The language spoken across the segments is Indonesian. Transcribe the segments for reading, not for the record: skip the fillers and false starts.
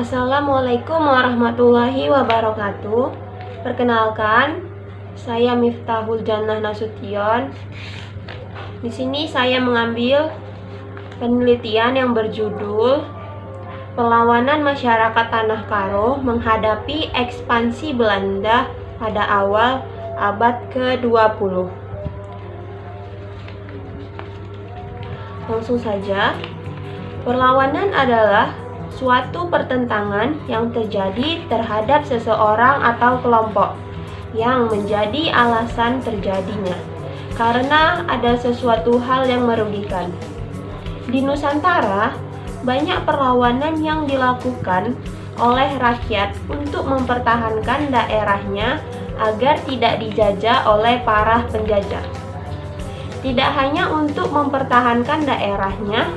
Assalamualaikum warahmatullahi wabarakatuh. Perkenalkan, saya Miftahul Jannah Nasution. Di sini saya mengambil penelitian yang berjudul Perlawanan Masyarakat Tanah Karo Menghadapi Ekspansi Belanda pada awal abad ke-20. Langsung saja, perlawanan adalah suatu pertentangan yang terjadi terhadap seseorang atau kelompok yang menjadi alasan terjadinya karena ada sesuatu hal yang merugikan. Di Nusantara, banyak perlawanan yang dilakukan oleh rakyat untuk mempertahankan daerahnya agar tidak dijajah oleh para penjajah. Tidak hanya untuk mempertahankan daerahnya,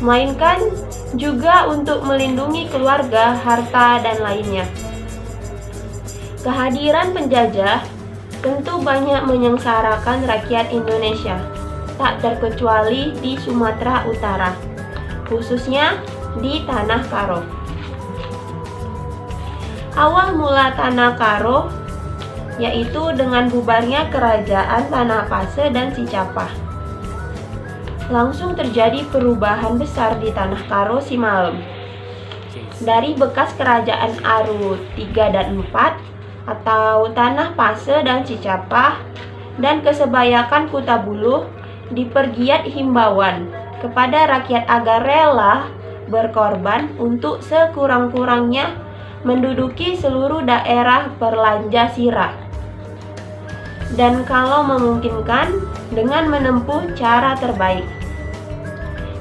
melainkan juga untuk melindungi keluarga, harta, dan lainnya. Kehadiran penjajah tentu banyak menyengsarakan rakyat Indonesia, tak terkecuali di Sumatera Utara, khususnya di Tanah Karo. Awal mula Tanah Karo yaitu dengan bubarnya kerajaan Tanahpase dan Sicapah. Langsung terjadi perubahan besar di Tanah Karo Simalem. Dari bekas kerajaan Aru 3 dan 4 atau Tanahpase dan Sicapah dan kesebayakan Kutabuluh dipergiat himbauan kepada rakyat agar rela berkorban untuk sekurang-kurangnya menduduki seluruh daerah Perlanja Sirah, dan kalau memungkinkan dengan menempuh cara terbaik,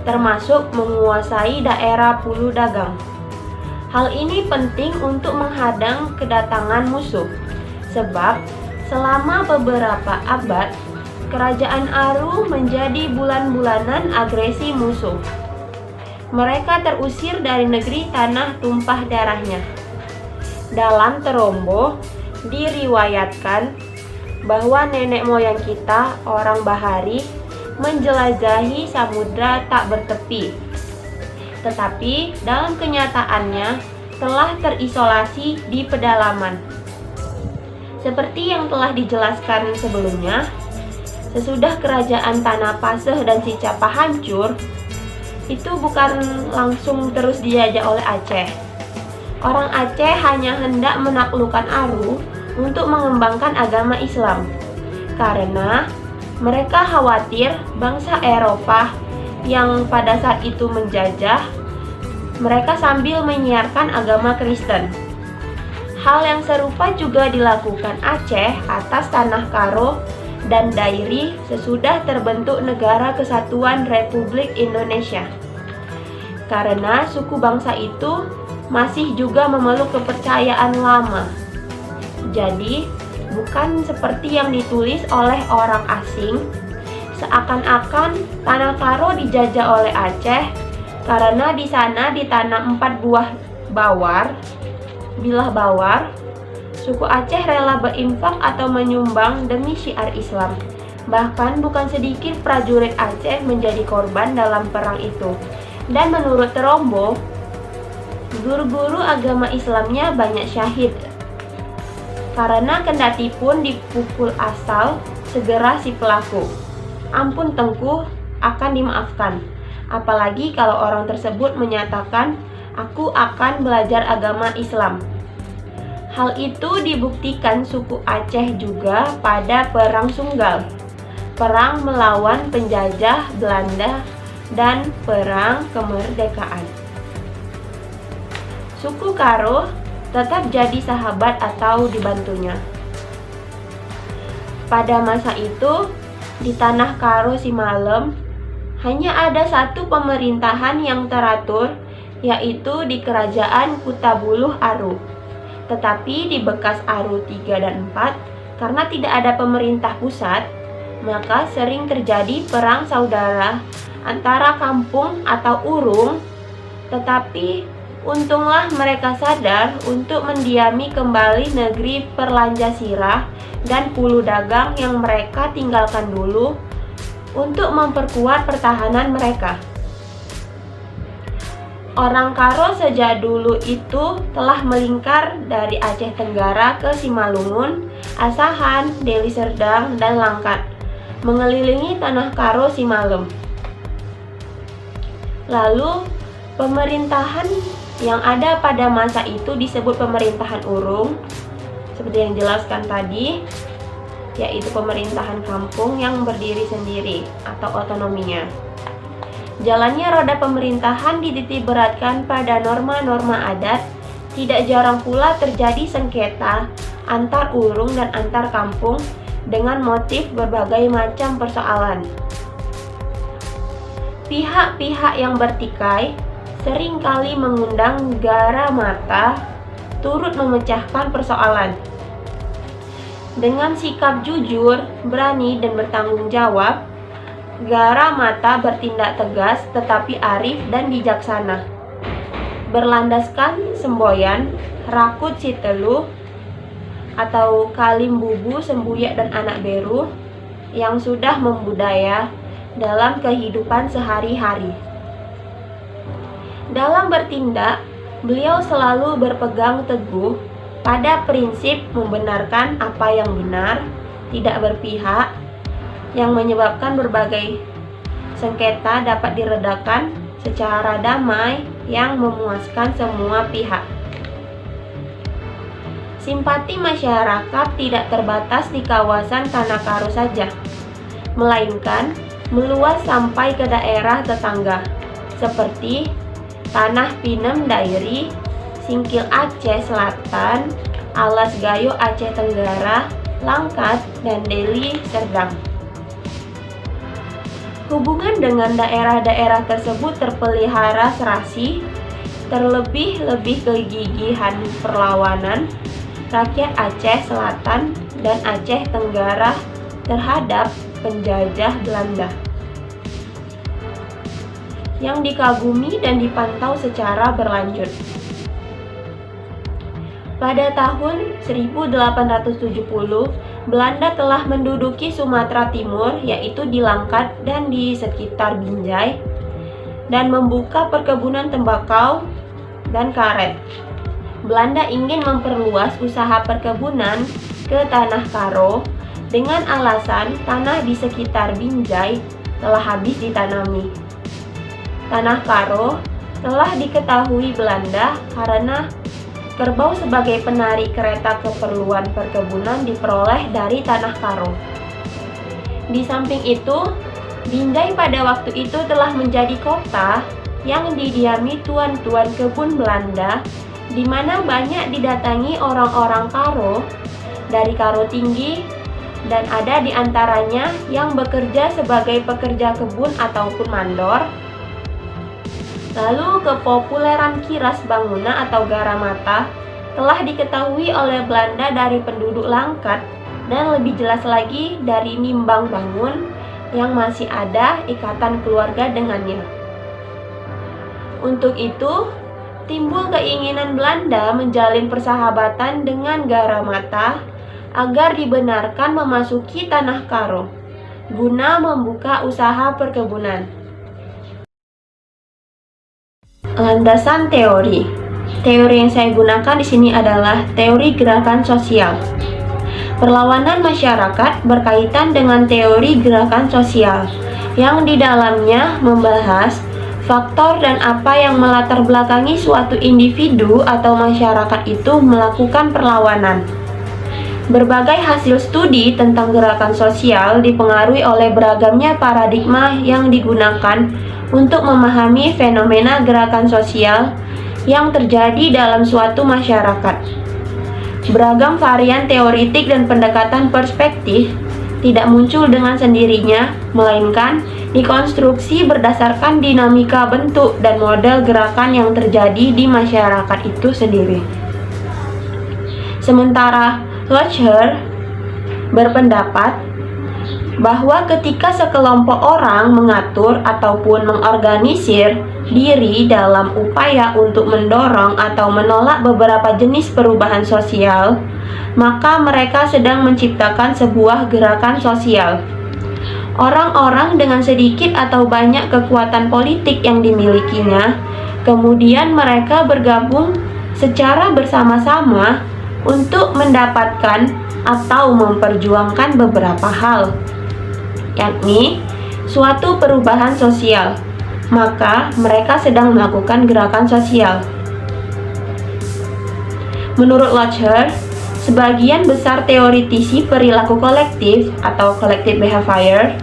termasuk menguasai daerah Pulau Dagang. Hal ini penting untuk menghadang kedatangan musuh, sebab selama beberapa abad, kerajaan Aru menjadi bulan-bulanan agresi musuh. Mereka terusir dari negeri tanah tumpah darahnya. Dalam Terombo, diriwayatkan bahwa nenek moyang kita, orang Bahari, menjelajahi samudra tak bertepi. Tetapi dalam kenyataannya telah terisolasi di pedalaman. Seperti yang telah dijelaskan sebelumnya, sesudah kerajaan Tanahpase dan Sicapah hancur, itu bukan langsung terus dijajah oleh Aceh. Orang Aceh hanya hendak menaklukkan Aru untuk mengembangkan agama Islam, karena mereka khawatir bangsa Eropa yang pada saat itu menjajah mereka sambil menyiarkan agama Kristen. Hal yang serupa juga dilakukan Aceh atas Tanah Karo dan Dairi sesudah terbentuk Negara Kesatuan Republik Indonesia, karena suku bangsa itu masih juga memeluk kepercayaan lama. Jadi, bukan seperti yang ditulis oleh orang asing, seakan-akan Tanah Karo dijajah oleh Aceh karena di sana ditanam 4 buah bilah bawar. Suku Aceh rela berinfak atau menyumbang demi syiar Islam. Bahkan bukan sedikit prajurit Aceh menjadi korban dalam perang itu. Dan menurut Terombo, guru-guru agama Islamnya banyak syahid. Karena kendati pun dipukul asal, segera si pelaku, ampun Tengku, akan dimaafkan. Apalagi kalau orang tersebut menyatakan, aku akan belajar agama Islam. Hal itu dibuktikan suku Aceh juga pada Perang Sunggal, perang melawan penjajah Belanda, dan Perang Kemerdekaan. Suku Karo tetap jadi sahabat atau dibantunya. Pada masa itu, di Tanah Karo Simalem, hanya ada satu pemerintahan yang teratur, yaitu di Kerajaan Kutabuluh Aru. Tetapi di bekas Aru 3 dan 4, karena tidak ada pemerintah pusat, maka sering terjadi perang saudara antara kampung atau urung. Tetapi untunglah mereka sadar untuk mendiami kembali negeri Perlanja Sirah dan Pulau Dagang yang mereka tinggalkan dulu untuk memperkuat pertahanan mereka. Orang Karo sejak dulu itu telah melingkar dari Aceh Tenggara ke Simalungun, Asahan, Deli Serdang, dan Langkat, mengelilingi tanah Karo Simalem. Lalu, pemerintahan yang ada pada masa itu disebut pemerintahan urung, seperti yang dijelaskan tadi, yaitu pemerintahan kampung yang berdiri sendiri atau otonominya. Jalannya roda pemerintahan dititik beratkan pada norma-norma adat, tidak jarang pula terjadi sengketa antar urung dan antar kampung dengan motif berbagai macam persoalan. Pihak-pihak yang bertikai seringkali mengundang gara mata turut memecahkan persoalan. Dengan sikap jujur, berani, dan bertanggung jawab, gara mata bertindak tegas tetapi arif dan bijaksana. Berlandaskan semboyan, rakut si teluh, atau kalim bubu, sembuyak, dan anak beru yang sudah membudaya dalam kehidupan sehari-hari. Dalam bertindak, beliau selalu berpegang teguh pada prinsip membenarkan apa yang benar, tidak berpihak, yang menyebabkan berbagai sengketa dapat diredakan secara damai yang memuaskan semua pihak. Simpati masyarakat tidak terbatas di kawasan Tanah Karo saja, melainkan meluas sampai ke daerah tetangga, seperti Tanah Pinem Dairi, Singkil Aceh Selatan, Alas Gayo Aceh Tenggara, Langkat, dan Deli Serdang. Hubungan dengan daerah-daerah tersebut terpelihara serasi, terlebih-lebih kegigihan perlawanan rakyat Aceh Selatan dan Aceh Tenggara terhadap penjajah Belanda, yang dikagumi dan dipantau secara berlanjut. Pada tahun 1870, Belanda telah menduduki Sumatera Timur, yaitu di Langkat dan di sekitar Binjai, dan membuka perkebunan tembakau dan karet. Belanda ingin memperluas usaha perkebunan ke Tanah Karo dengan alasan tanah di sekitar Binjai telah habis ditanami. Tanah Karo telah diketahui Belanda karena kerbau sebagai penarik kereta keperluan perkebunan diperoleh dari Tanah Karo. Di samping itu, Binjai pada waktu itu telah menjadi kota yang didiami tuan-tuan kebun Belanda, di mana banyak didatangi orang-orang Karo dari Karo Tinggi, dan ada di antaranya yang bekerja sebagai pekerja kebun ataupun mandor. Lalu kepopuleran kiras banguna atau garamata telah diketahui oleh Belanda dari penduduk Langkat dan lebih jelas lagi dari nimbang bangun yang masih ada ikatan keluarga dengannya. Untuk itu, timbul keinginan Belanda menjalin persahabatan dengan garamata agar dibenarkan memasuki Tanah Karo guna membuka usaha perkebunan. Landasan teori. Teori yang saya gunakan di sini adalah teori gerakan sosial. Perlawanan masyarakat berkaitan dengan teori gerakan sosial yang di dalamnya membahas faktor dan apa yang melatar belakangi suatu individu atau masyarakat itu melakukan perlawanan. Berbagai hasil studi tentang gerakan sosial dipengaruhi oleh beragamnya paradigma yang digunakan untuk memahami fenomena gerakan sosial yang terjadi dalam suatu masyarakat. Beragam varian teoritik dan pendekatan perspektif tidak muncul dengan sendirinya, melainkan dikonstruksi berdasarkan dinamika bentuk dan model gerakan yang terjadi di masyarakat itu sendiri. Sementara Locher berpendapat bahwa ketika sekelompok orang mengatur ataupun mengorganisir diri dalam upaya untuk mendorong atau menolak beberapa jenis perubahan sosial, maka mereka sedang menciptakan sebuah gerakan sosial. Orang-orang dengan sedikit atau banyak kekuatan politik yang dimilikinya Kemudian mereka bergabung secara bersama-sama untuk mendapatkan atau memperjuangkan beberapa hal, yakni suatu perubahan sosial. Maka mereka sedang melakukan gerakan sosial. Menurut Lotzer, sebagian besar teoritisi perilaku kolektif atau collective behavior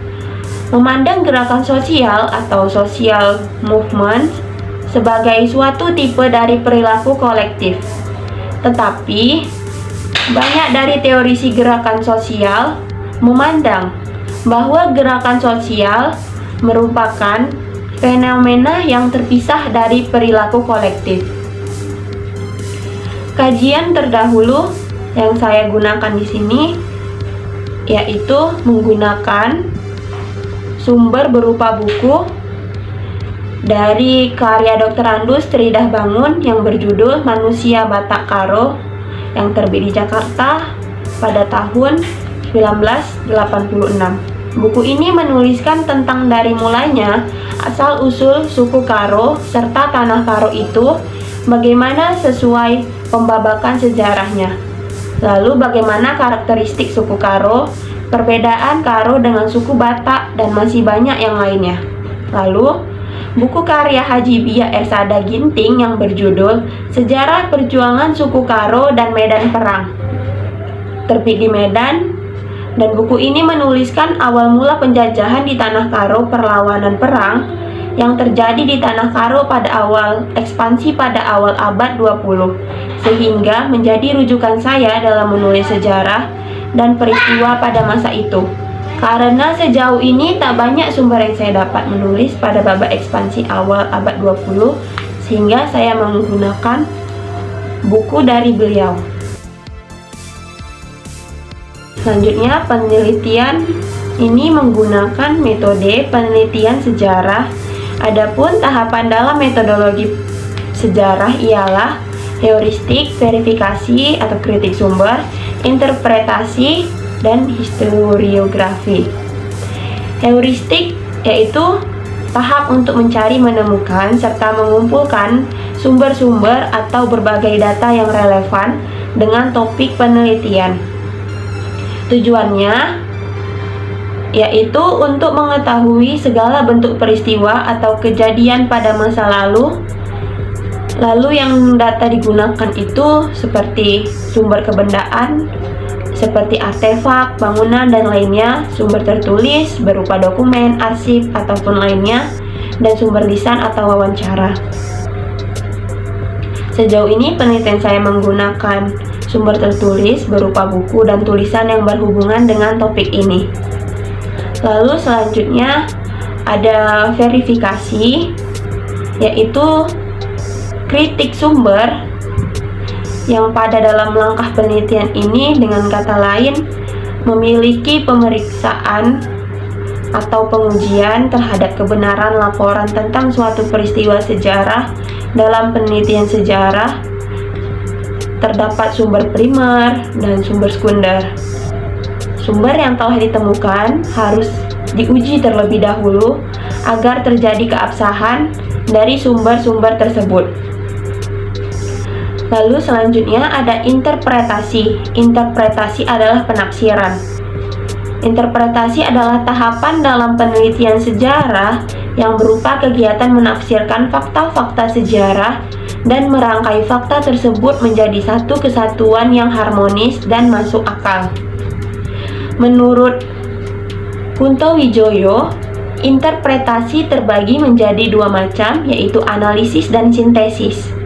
memandang gerakan sosial atau social movement sebagai suatu tipe dari perilaku kolektif. Tetapi, banyak dari teorisi gerakan sosial memandang bahwa gerakan sosial merupakan fenomena yang terpisah dari perilaku kolektif. Kajian terdahulu yang saya gunakan di sini yaitu menggunakan sumber berupa buku dari karya Dr. Andus Tridah Bangun yang berjudul Manusia Batak Karo yang terbit di Jakarta pada tahun 1986. Buku ini menuliskan tentang dari mulanya asal-usul suku Karo serta tanah Karo itu, bagaimana sesuai pembabakan sejarahnya. Lalu bagaimana karakteristik suku Karo, perbedaan Karo dengan suku Batak, dan masih banyak yang lainnya. Lalu, buku karya Haji Bia Ersada Ginting yang berjudul Sejarah Perjuangan Suku Karo dan Medan Perang, terbit di Medan, dan buku ini menuliskan awal mula penjajahan di Tanah Karo, perlawanan perang yang terjadi di Tanah Karo pada awal ekspansi pada awal abad 20, sehingga menjadi rujukan saya dalam menulis sejarah dan peristiwa pada masa itu. Karena sejauh ini tak banyak sumber yang saya dapat menulis pada babak ekspansi awal abad 20, sehingga saya menggunakan buku dari beliau. Selanjutnya, penelitian ini menggunakan metode penelitian sejarah. Adapun tahapan dalam metodologi sejarah ialah heuristik, verifikasi atau kritik sumber, interpretasi, dan historiografi. Heuristik yaitu tahap untuk mencari, menemukan, serta mengumpulkan sumber-sumber atau berbagai data yang relevan dengan topik penelitian. Tujuannya yaitu untuk mengetahui segala bentuk peristiwa atau kejadian pada masa lalu. Lalu yang data digunakan itu seperti sumber kebendaan, seperti artefak, bangunan, dan lainnya, sumber tertulis berupa dokumen, arsip, ataupun lainnya, dan sumber lisan atau wawancara. Sejauh ini penelitian saya menggunakan sumber tertulis berupa buku dan tulisan yang berhubungan dengan topik ini. Lalu selanjutnya ada verifikasi, yaitu kritik sumber yang pada dalam langkah penelitian ini dengan kata lain memiliki pemeriksaan atau pengujian terhadap kebenaran laporan tentang suatu peristiwa sejarah. Dalam penelitian sejarah terdapat sumber primer dan sumber sekunder. Sumber yang telah ditemukan harus diuji terlebih dahulu agar terjadi keabsahan dari sumber-sumber tersebut. Lalu selanjutnya ada interpretasi. Interpretasi adalah penafsiran. Interpretasi adalah tahapan dalam penelitian sejarah yang berupa kegiatan menafsirkan fakta-fakta sejarah dan merangkai fakta tersebut menjadi satu kesatuan yang harmonis dan masuk akal. Menurut Kunto Wijoyo, interpretasi terbagi menjadi dua macam, yaitu analisis dan sintesis.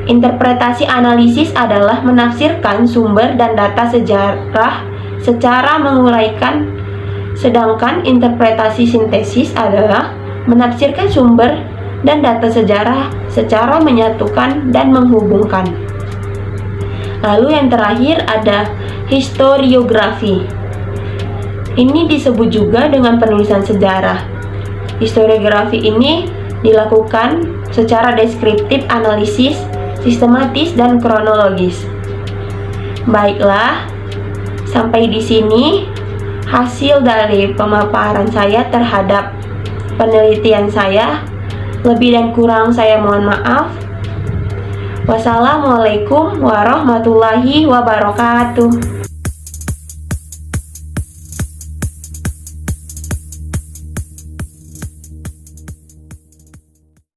Interpretasi analisis adalah menafsirkan sumber dan data sejarah secara menguraikan, sedangkan interpretasi sintesis adalah menafsirkan sumber dan data sejarah secara menyatukan dan menghubungkan. Lalu yang terakhir ada historiografi. Ini disebut juga dengan penulisan sejarah. Historiografi ini dilakukan secara deskriptif, analisis, sistematis, dan kronologis. Baiklah, sampai di sini hasil dari pemaparan saya terhadap penelitian saya. Lebih dan kurang saya mohon maaf. Wassalamualaikum warahmatullahi wabarakatuh.